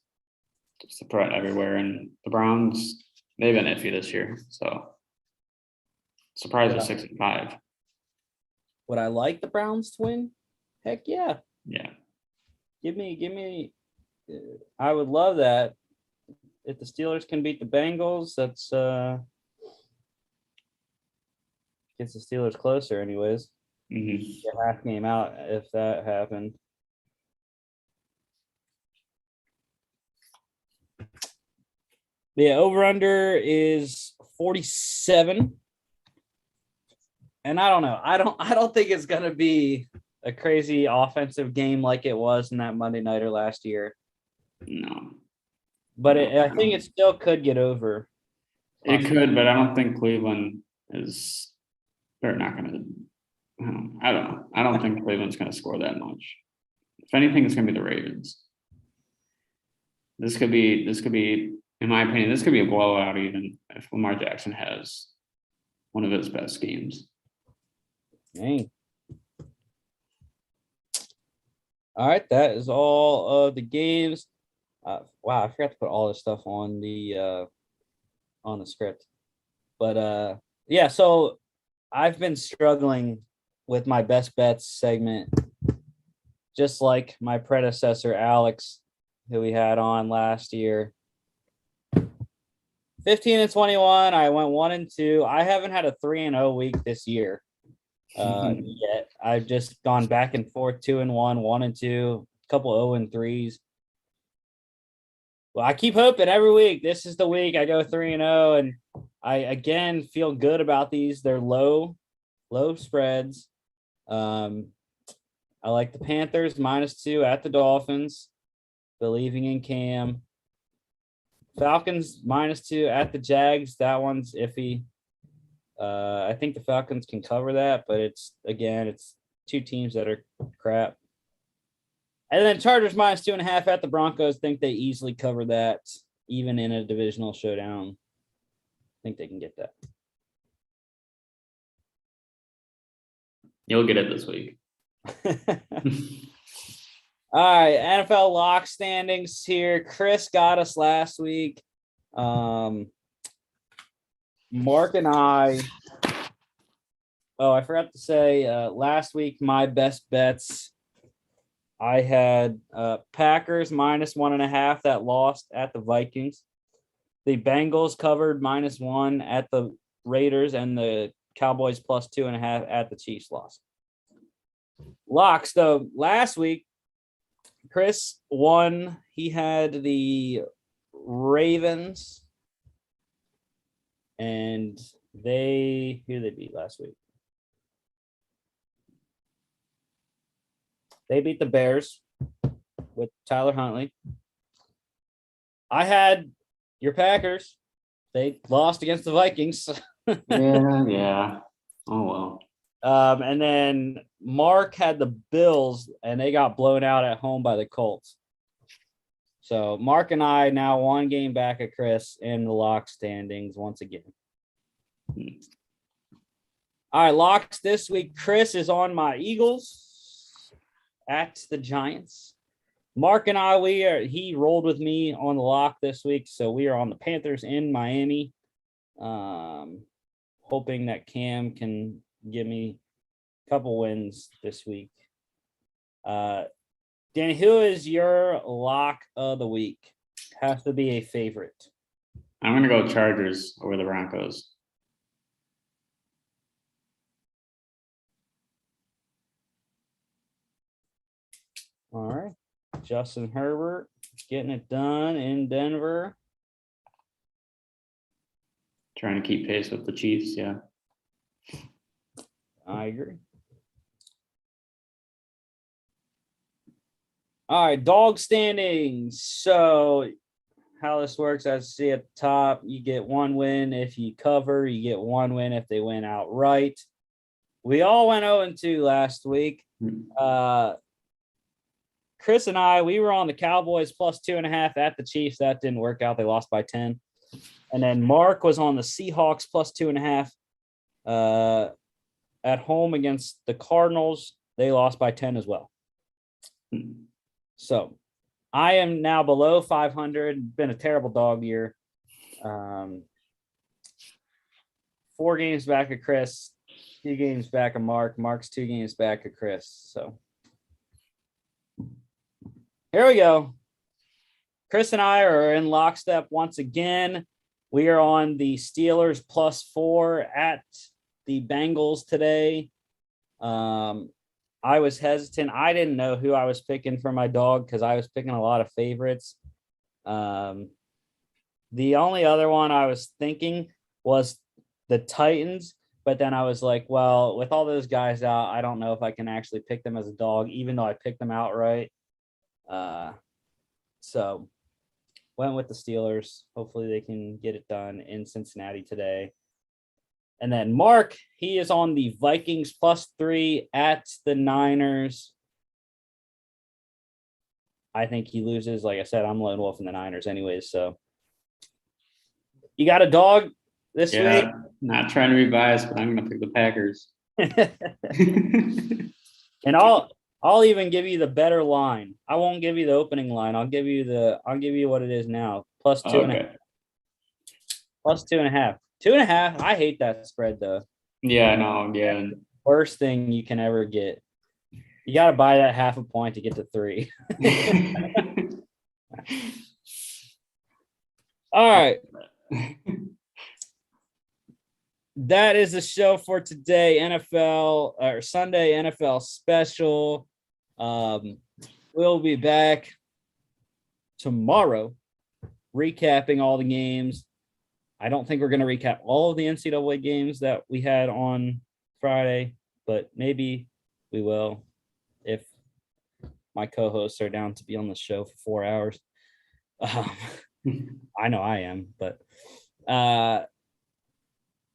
just a threat everywhere. And the Browns, they've been iffy this year. So, surprised at 6-5. Would I like the Browns to win? Heck yeah. Yeah. Give me. I would love that. If the Steelers can beat the Bengals, that's gets the Steelers closer anyways. Get half game out if that happened. Yeah, over under is 47. And I don't know. I don't think it's gonna be a crazy offensive game like it was in that Monday nighter last year. No. But I think it still could get over. It could, but I don't think Cleveland is. They're not going to. I don't know. I don't think Cleveland's going to score that much. If anything, it's going to be the Ravens. This could be, in my opinion, this could be a blowout even if Lamar Jackson has one of his best games. Dang. All right, that is all of the games. Wow, I forgot to put all this stuff on the script. But yeah, so I've been struggling with my best bets segment, just like my predecessor Alex, who we had on last year. 15-21. I went 1-2. I haven't had a 3-0 week this year yet. I've just gone back and forth 2-1, 1-2, a couple 0-3s. Well, I keep hoping every week. This is the week I go 3-0, and I again feel good about these. They're low spreads. I like the Panthers -2 at the Dolphins, believing in Cam. Falcons -2 at the Jags. That one's iffy. I think the Falcons can cover that, but it's two teams that are crap. And then Chargers -2.5 at the Broncos. Think they easily cover that, even in a divisional showdown. I think they can get that. You'll get it this week. All right, NFL lock standings here. Chris got us last week. Mark and I. Oh, I forgot to say last week my best bets. I had Packers -1.5 that lost at the Vikings. The Bengals covered -1 at the Raiders, and the Cowboys +2.5 at the Chiefs lost. Locks, though, last week, Chris won. He had the Ravens, and who they beat last week? They beat the Bears with Tyler Huntley. I had your Packers. They lost against the Vikings. Yeah. Oh, well. And then Mark had the Bills, and they got blown out at home by the Colts. So Mark and I now one game back at Chris in the lock standings once again. All right, locks this week. Chris is on my Eagles at the Giants. Mark and I, he rolled with me on the lock this week, so we are on the Panthers in Miami. Hoping that Cam can give me a couple wins this week. Danny, who is your lock of the week? Has to be a favorite. I'm going to go Chargers over the Broncos. All right. Justin Herbert getting it done in Denver. Trying to keep pace with the Chiefs, yeah. I agree. All right, dog standings. So how this works, as you see at the top, you get one win if you cover. You get one win if they win outright. We all went 0-2 last week. Chris and I, we were on the Cowboys +2.5 at the Chiefs. That didn't work out. They lost by 10. And then Mark was on the Seahawks +2.5 at home against the Cardinals. They lost by 10 as well. So I am now below 500. Been a terrible dog year. 4 games back at Chris, 2 games back at Mark. Mark's 2 games back at Chris. So here we go. Chris and I are in lockstep once again. We are on the Steelers +4 at the Bengals today. I was hesitant. I didn't know who I was picking for my dog because I was picking a lot of favorites. The only other one I was thinking was the Titans, but then I was like, well, with all those guys out, I don't know if I can actually pick them as a dog, even though I picked them outright. So went with the Steelers. Hopefully they can get it done in Cincinnati today. And then Mark, he is on the Vikings +3 at the Niners. I think he loses. Like I said, I'm lone wolf in the Niners anyways. So you got a dog this week? Not trying to be biased, but I'm going to pick the Packers. And I'll even give you the better line. I won't give you the opening line. I'll give you what it is now. +2.5. +2.5. 2.5. I hate that spread though. Yeah, no, yeah. Worst thing you can ever get. You got to buy that half a point to get to 3. All right. That is the show for today. Sunday NFL special. We'll be back tomorrow recapping all the games. I don't think we're going to recap all of the NCAA games that we had on Friday, but maybe we will if my co-hosts are down to be on the show for 4 hours. I know I am, but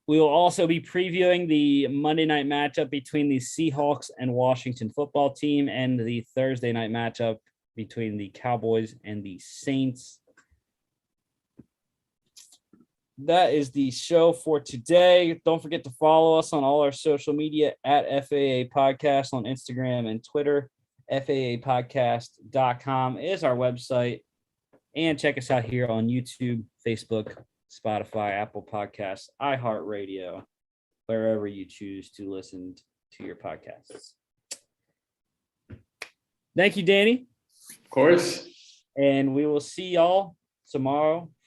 we will also be previewing the Monday night matchup between the Seahawks and Washington football team and the Thursday night matchup between the Cowboys and the Saints. That is the show for today. Don't forget to follow us on all our social media at FAA Podcast on Instagram and Twitter. FAApodcast.com is our website. And check us out here on YouTube, Facebook, Spotify, Apple Podcasts, iHeartRadio, wherever you choose to listen to your podcasts. Thank you, Danny. Of course. And we will see y'all tomorrow